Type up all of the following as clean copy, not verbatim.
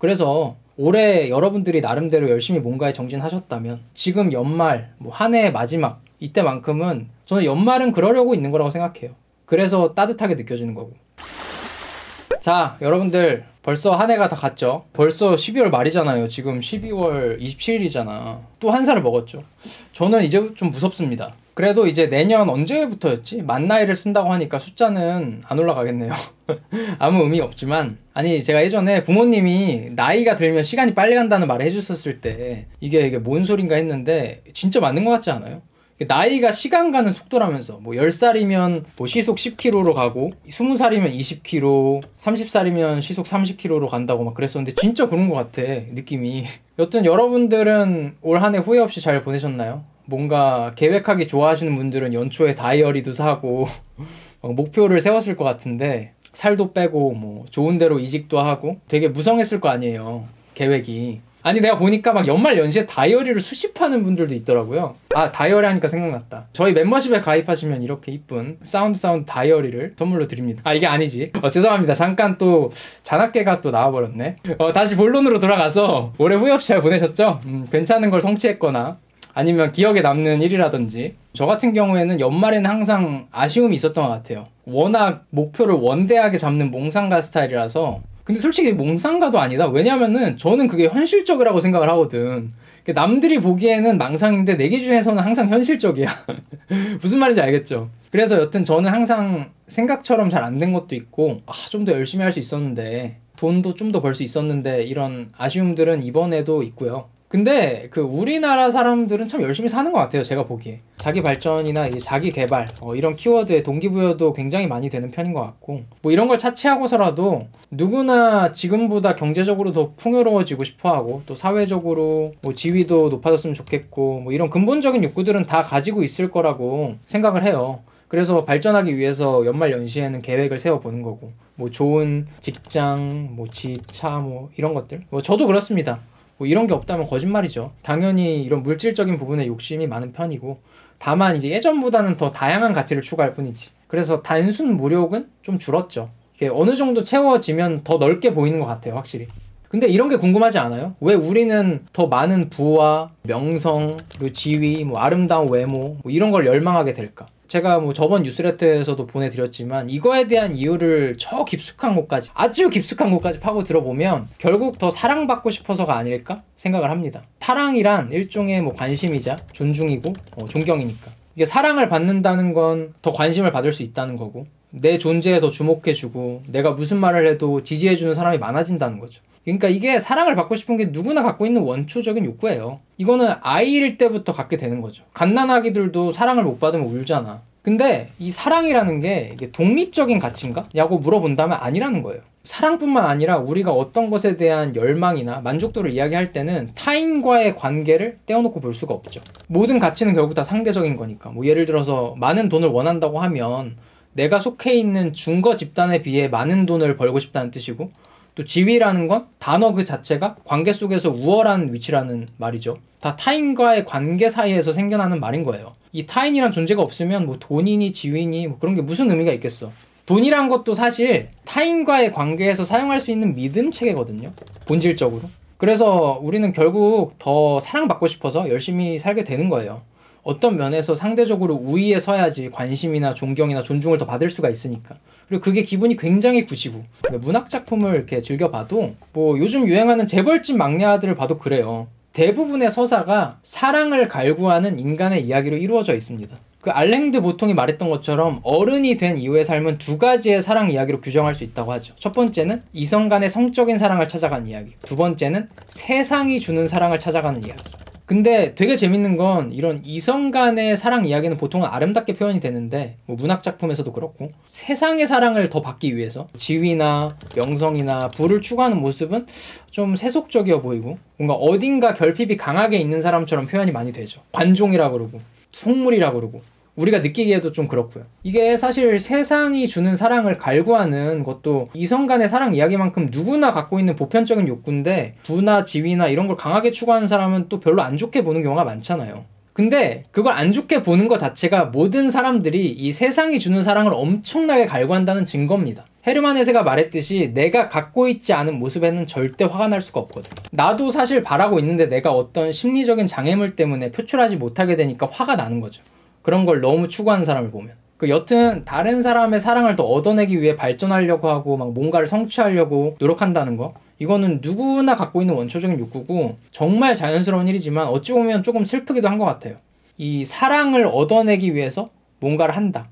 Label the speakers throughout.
Speaker 1: 그래서 올해 여러분들이 나름대로 열심히 뭔가에 정진하셨다면 지금 연말, 뭐 한 해의 마지막 이때만큼은 저는 연말은 그러려고 있는 거라고 생각해요. 그래서 따뜻하게 느껴지는 거고. 자, 여러분들 벌써 한 해가 다 갔죠? 벌써 12월 말이잖아요. 지금 12월 27일이잖아. 또 한 살을 먹었죠. 저는 이제 좀 무섭습니다. 그래도 이제 내년 언제부터였지? 만 나이를 쓴다고 하니까 숫자는 안 올라가겠네요. 아무 의미 없지만, 아니 제가 예전에 부모님이 나이가 들면 시간이 빨리 간다는 말을 해주셨을 때 이게 뭔 소린가 했는데 진짜 맞는 것 같지 않아요? 나이가 시간 가는 속도라면서 뭐 10살이면 뭐 시속 10km로 가고 20살이면 20km, 30살이면 시속 30km로 간다고 막 그랬었는데 진짜 그런 것 같아, 느낌이. 여튼 여러분들은 올 한 해 후회 없이 잘 보내셨나요? 뭔가 계획하기 좋아하시는 분들은 연초에 다이어리도 사고 목표를 세웠을 것 같은데, 살도 빼고 뭐 좋은 데로 이직도 하고 되게 무성했을 거 아니에요, 계획이. 아니 내가 보니까 막 연말 연시에 다이어리를 수집하는 분들도 있더라고요. 아, 다이어리 하니까 생각났다. 저희 멤버십에 가입하시면 이렇게 이쁜 사운드 다이어리를 선물로 드립니다. 아, 이게 아니지. 죄송합니다. 잠깐 또 잔악계가 또 나와버렸네. 다시 본론으로 돌아가서 올해 후회 없이 잘 보내셨죠? 괜찮은 걸 성취했거나 아니면 기억에 남는 일이라든지. 저 같은 경우에는 연말에는 항상 아쉬움이 있었던 것 같아요. 워낙 목표를 원대하게 잡는 몽상가 스타일이라서. 근데 솔직히 몽상가도 아니다. 왜냐면은 저는 그게 현실적이라고 생각을 하거든. 남들이 보기에는 망상인데 내 기준에서는 항상 현실적이야. 무슨 말인지 알겠죠? 그래서 여튼 저는 항상 생각처럼 잘 안 된 것도 있고, 좀 더 열심히 할 수 있었는데, 돈도 좀 더 벌 수 있었는데, 이런 아쉬움들은 이번에도 있고요. 근데 그 우리나라 사람들은 참 열심히 사는 것 같아요, 제가 보기에. 자기 발전이나 자기 개발 이런 키워드에 동기부여도 굉장히 많이 되는 편인 것 같고, 뭐 이런 걸 차치하고서라도 누구나 지금보다 경제적으로 더 풍요로워지고 싶어하고, 또 사회적으로 뭐 지위도 높아졌으면 좋겠고, 뭐 이런 근본적인 욕구들은 다 가지고 있을 거라고 생각을 해요. 그래서 발전하기 위해서 연말 연시에는 계획을 세워보는 거고, 뭐 좋은 직장, 뭐 집, 차, 뭐 이런 것들. 뭐 저도 그렇습니다. 뭐 이런 게 없다면 거짓말이죠. 당연히 이런 물질적인 부분에 욕심이 많은 편이고, 다만 이제 예전보다는 더 다양한 가치를 추구할 뿐이지. 그래서 단순 무력은 좀 줄었죠. 이게 어느 정도 채워지면 더 넓게 보이는 것 같아요, 확실히. 근데 이런 게 궁금하지 않아요? 왜 우리는 더 많은 부와 명성, 그리고 지위, 뭐 아름다운 외모, 뭐 이런 걸 열망하게 될까? 제가 뭐 저번 뉴스레터에서도 보내드렸지만 이거에 대한 이유를 저 깊숙한 곳까지, 아주 깊숙한 곳까지 파고 들어보면 결국 더 사랑받고 싶어서가 아닐까 생각을 합니다. 사랑이란 일종의 뭐 관심이자 존중이고 존경이니까. 이게 사랑을 받는다는 건 더 관심을 받을 수 있다는 거고, 내 존재에 더 주목해주고 내가 무슨 말을 해도 지지해주는 사람이 많아진다는 거죠. 그러니까 이게 사랑을 받고 싶은 게 누구나 갖고 있는 원초적인 욕구예요. 이거는 아이일 때부터 갖게 되는 거죠. 갓난아기들도 사랑을 못 받으면 울잖아. 근데 이 사랑이라는 게 이게 독립적인 가치인가? 라고 물어본다면 아니라는 거예요. 사랑뿐만 아니라 우리가 어떤 것에 대한 열망이나 만족도를 이야기할 때는 타인과의 관계를 떼어놓고 볼 수가 없죠. 모든 가치는 결국 다 상대적인 거니까. 뭐 예를 들어서 많은 돈을 원한다고 하면 내가 속해 있는 중거 집단에 비해 많은 돈을 벌고 싶다는 뜻이고, 또 지위라는 건 단어 그 자체가 관계 속에서 우월한 위치라는 말이죠. 다 타인과의 관계 사이에서 생겨나는 말인 거예요. 이 타인이란 존재가 없으면 뭐 돈이니 지위니 뭐 그런 게 무슨 의미가 있겠어. 돈이란 것도 사실 타인과의 관계에서 사용할 수 있는 믿음 체계거든요, 본질적으로. 그래서 우리는 결국 더 사랑받고 싶어서 열심히 살게 되는 거예요. 어떤 면에서 상대적으로 우위에 서야지 관심이나 존경이나 존중을 더 받을 수가 있으니까. 그리고 그게 기분이 굉장히 구시고, 문학 작품을 이렇게 즐겨봐도 뭐 요즘 유행하는 재벌집 막내 아들을 봐도 그래요. 대부분의 서사가 사랑을 갈구하는 인간의 이야기로 이루어져 있습니다. 그 알랭 드 보통이 말했던 것처럼 어른이 된 이후의 삶은 두 가지의 사랑 이야기로 규정할 수 있다고 하죠. 첫 번째는 이성 간의 성적인 사랑을 찾아가는 이야기, 두 번째는 세상이 주는 사랑을 찾아가는 이야기. 근데 되게 재밌는 건 이런 이성 간의 사랑 이야기는 보통은 아름답게 표현이 되는데, 뭐 문학 작품에서도 그렇고 세상의 사랑을 더 받기 위해서 지위나 명성이나 부를 추구하는 모습은 좀 세속적이어 보이고 뭔가 어딘가 결핍이 강하게 있는 사람처럼 표현이 많이 되죠. 관종이라 그러고 속물이라 그러고 우리가 느끼기에도 좀 그렇고요. 이게 사실 세상이 주는 사랑을 갈구하는 것도 이성 간의 사랑 이야기만큼 누구나 갖고 있는 보편적인 욕구인데, 부나 지위나 이런 걸 강하게 추구하는 사람은 또 별로 안 좋게 보는 경우가 많잖아요. 근데 그걸 안 좋게 보는 것 자체가 모든 사람들이 이 세상이 주는 사랑을 엄청나게 갈구한다는 증거입니다. 헤르만 헤세가 말했듯이 내가 갖고 있지 않은 모습에는 절대 화가 날 수가 없거든. 나도 사실 바라고 있는데 내가 어떤 심리적인 장애물 때문에 표출하지 못하게 되니까 화가 나는 거죠. 그런 걸 너무 추구하는 사람을 보면. 여튼 다른 사람의 사랑을 더 얻어내기 위해 발전하려고 하고 막 뭔가를 성취하려고 노력한다는 거, 이거는 누구나 갖고 있는 원초적인 욕구고 정말 자연스러운 일이지만 어찌 보면 조금 슬프기도 한 것 같아요. 이 사랑을 얻어내기 위해서 뭔가를 한다.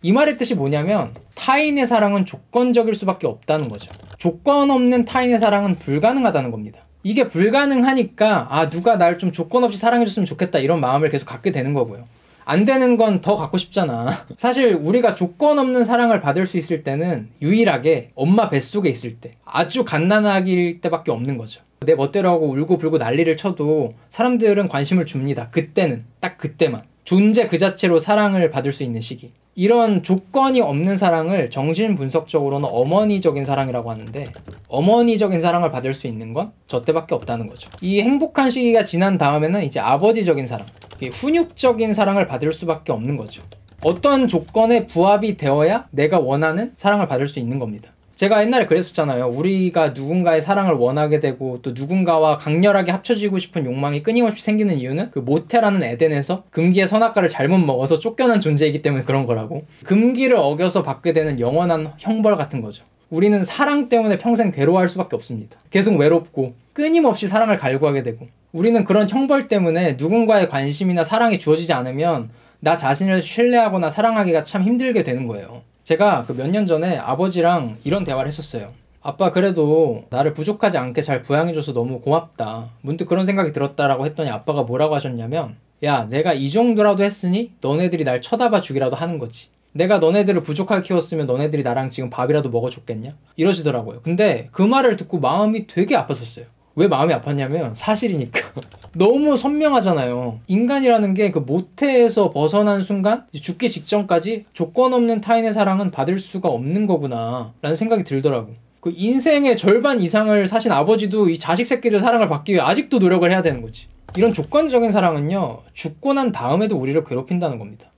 Speaker 1: 이 말의 뜻이 뭐냐면 타인의 사랑은 조건적일 수밖에 없다는 거죠. 조건 없는 타인의 사랑은 불가능하다는 겁니다. 이게 불가능하니까 누가 날 좀 조건 없이 사랑해줬으면 좋겠다 이런 마음을 계속 갖게 되는 거고요. 안 되는 건 더 갖고 싶잖아. 사실 우리가 조건 없는 사랑을 받을 수 있을 때는 유일하게 엄마 뱃속에 있을 때, 아주 갓난아기일 때밖에 없는 거죠. 내 멋대로 하고 울고 불고 난리를 쳐도 사람들은 관심을 줍니다. 그때는, 딱 그때만. 존재 그 자체로 사랑을 받을 수 있는 시기. 이런 조건이 없는 사랑을 정신분석적으로는 어머니적인 사랑이라고 하는데, 어머니적인 사랑을 받을 수 있는 건 저 때밖에 없다는 거죠. 이 행복한 시기가 지난 다음에는 이제 아버지적인 사랑, 훈육적인 사랑을 받을 수밖에 없는 거죠. 어떤 조건에 부합이 되어야 내가 원하는 사랑을 받을 수 있는 겁니다. 제가 옛날에 그랬었잖아요. 우리가 누군가의 사랑을 원하게 되고 또 누군가와 강렬하게 합쳐지고 싶은 욕망이 끊임없이 생기는 이유는 그 모태라는 에덴에서 금기의 선악과를 잘못 먹어서 쫓겨난 존재이기 때문에 그런 거라고. 금기를 어겨서 받게 되는 영원한 형벌 같은 거죠. 우리는 사랑 때문에 평생 괴로워할 수밖에 없습니다. 계속 외롭고 끊임없이 사랑을 갈구하게 되고, 우리는 그런 형벌 때문에 누군가의 관심이나 사랑이 주어지지 않으면 나 자신을 신뢰하거나 사랑하기가 참 힘들게 되는 거예요. 제가 몇 년 전에 아버지랑 이런 대화를 했었어요. 아빠, 그래도 나를 부족하지 않게 잘 부양해줘서 너무 고맙다. 문득 그런 생각이 들었다라고 했더니 아빠가 뭐라고 하셨냐면, 야, 내가 이 정도라도 했으니 너네들이 날 쳐다봐 주기라도 하는 거지. 내가 너네들을 부족하게 키웠으면 너네들이 나랑 지금 밥이라도 먹어줬겠냐? 이러시더라고요. 근데 그 말을 듣고 마음이 되게 아팠었어요. 왜 마음이 아팠냐면 사실이니까. 너무 선명하잖아요. 인간이라는 게 그 모태에서 벗어난 순간 죽기 직전까지 조건 없는 타인의 사랑은 받을 수가 없는 거구나 라는 생각이 들더라고. 그 인생의 절반 이상을 사신 아버지도 이 자식 새끼들 사랑을 받기 위해 아직도 노력을 해야 되는 거지. 이런 조건적인 사랑은요, 죽고 난 다음에도 우리를 괴롭힌다는 겁니다.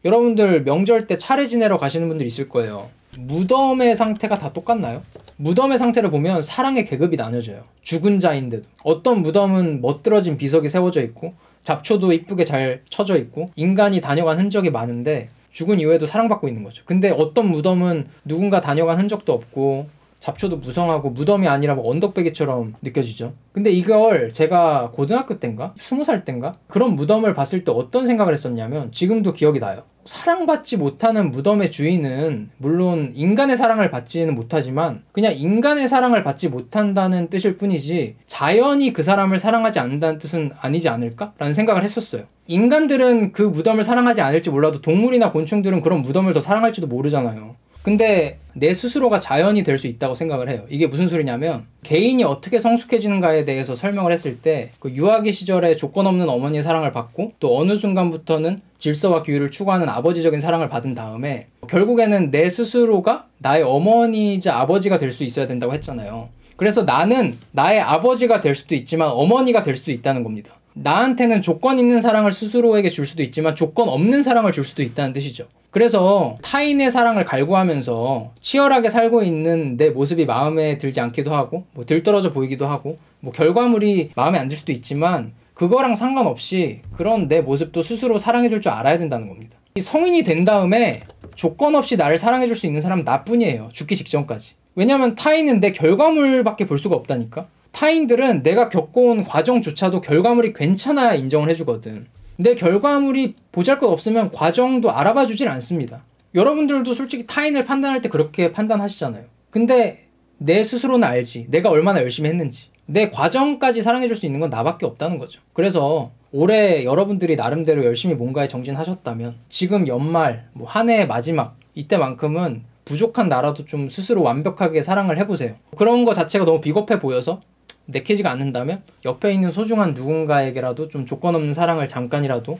Speaker 1: 여러분들 명절 때 차례 지내러 가시는 분들 있을 거예요. 무덤의 상태가 다 똑같나요? 무덤의 상태를 보면 사랑의 계급이 나뉘어져요. 죽은 자인데도. 어떤 무덤은 멋들어진 비석이 세워져 있고 잡초도 이쁘게 잘 쳐져 있고 인간이 다녀간 흔적이 많은데 죽은 이후에도 사랑받고 있는 거죠. 근데 어떤 무덤은 누군가 다녀간 흔적도 없고 잡초도 무성하고 무덤이 아니라 뭐 언덕배기처럼 느껴지죠. 근데 이걸 제가 고등학교 땐가? 20살 땐가? 그런 무덤을 봤을 때 어떤 생각을 했었냐면 지금도 기억이 나요. 사랑받지 못하는 무덤의 주인은 물론 인간의 사랑을 받지는 못하지만 그냥 인간의 사랑을 받지 못한다는 뜻일 뿐이지 자연이 그 사람을 사랑하지 않는다는 뜻은 아니지 않을까? 라는 생각을 했었어요. 인간들은 그 무덤을 사랑하지 않을지 몰라도 동물이나 곤충들은 그런 무덤을 더 사랑할지도 모르잖아요. 근데 내 스스로가 자연이 될 수 있다고 생각을 해요. 이게 무슨 소리냐면 개인이 어떻게 성숙해지는가에 대해서 설명을 했을 때 그 유아기 시절에 조건 없는 어머니의 사랑을 받고 또 어느 순간부터는 질서와 규율을 추구하는 아버지적인 사랑을 받은 다음에 결국에는 내 스스로가 나의 어머니이자 아버지가 될 수 있어야 된다고 했잖아요. 그래서 나는 나의 아버지가 될 수도 있지만 어머니가 될 수도 있다는 겁니다. 나한테는 조건 있는 사랑을 스스로에게 줄 수도 있지만 조건 없는 사랑을 줄 수도 있다는 뜻이죠. 그래서 타인의 사랑을 갈구하면서 치열하게 살고 있는 내 모습이 마음에 들지 않기도 하고 뭐 들떨어져 보이기도 하고 뭐 결과물이 마음에 안 들 수도 있지만 그거랑 상관없이 그런 내 모습도 스스로 사랑해줄 줄 알아야 된다는 겁니다. 성인이 된 다음에 조건 없이 나를 사랑해줄 수 있는 사람은 나뿐이에요. 죽기 직전까지. 왜냐면 타인은 내 결과물밖에 볼 수가 없다니까. 타인들은 내가 겪어온 과정조차도 결과물이 괜찮아야 인정을 해주거든. 내 결과물이 보잘것없으면 과정도 알아봐 주질 않습니다. 여러분들도 솔직히 타인을 판단할 때 그렇게 판단하시잖아요. 근데 내 스스로는 알지. 내가 얼마나 열심히 했는지. 내 과정까지 사랑해줄 수 있는 건 나밖에 없다는 거죠. 그래서 올해 여러분들이 나름대로 열심히 뭔가에 정진하셨다면 지금 연말, 뭐 한 해의 마지막 이때만큼은 부족한 나라도 좀 스스로 완벽하게 사랑을 해보세요. 그런 거 자체가 너무 비겁해 보여서 내키지가 않는다면 옆에 있는 소중한 누군가에게라도 좀 조건 없는 사랑을 잠깐이라도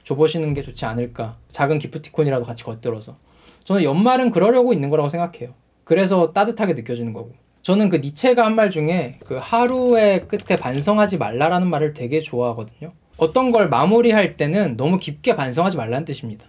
Speaker 1: 줘보시는 게 좋지 않을까. 작은 기프티콘이라도 같이 겉들어서. 저는 연말은 그러려고 있는 거라고 생각해요. 그래서 따뜻하게 느껴지는 거고. 저는 그 니체가 한 말 중에 그 하루의 끝에 반성하지 말라라는 말을 되게 좋아하거든요. 어떤 걸 마무리할 때는 너무 깊게 반성하지 말라는 뜻입니다.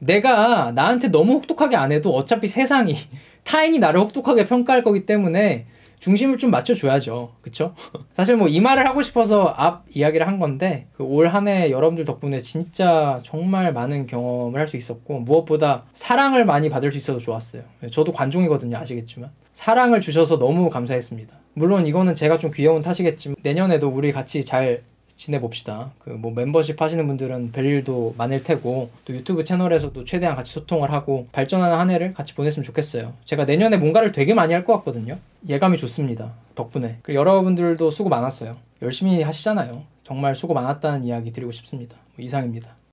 Speaker 1: 내가 나한테 너무 혹독하게 안 해도 어차피 세상이 타인이 나를 혹독하게 평가할 거기 때문에 중심을 좀 맞춰줘야죠. 그쵸? 사실 뭐 이 말을 하고 싶어서 앞 이야기를 한 건데 그 올 한 해 여러분들 덕분에 진짜 정말 많은 경험을 할 수 있었고 무엇보다 사랑을 많이 받을 수 있어서 좋았어요. 저도 관종이거든요. 아시겠지만 사랑을 주셔서 너무 감사했습니다. 물론 이거는 제가 좀 귀여운 탓이겠지만 내년에도 우리 같이 잘 지내봅시다. 그 뭐 멤버십 하시는 분들은 뵐 일도 많을 테고 또 유튜브 채널에서도 최대한 같이 소통을 하고 발전하는 한 해를 같이 보냈으면 좋겠어요. 제가 내년에 뭔가를 되게 많이 할 것 같거든요. 예감이 좋습니다. 덕분에. 그리고 여러분들도 수고 많았어요. 열심히 하시잖아요. 정말 수고 많았다는 이야기 드리고 싶습니다. 이상입니다.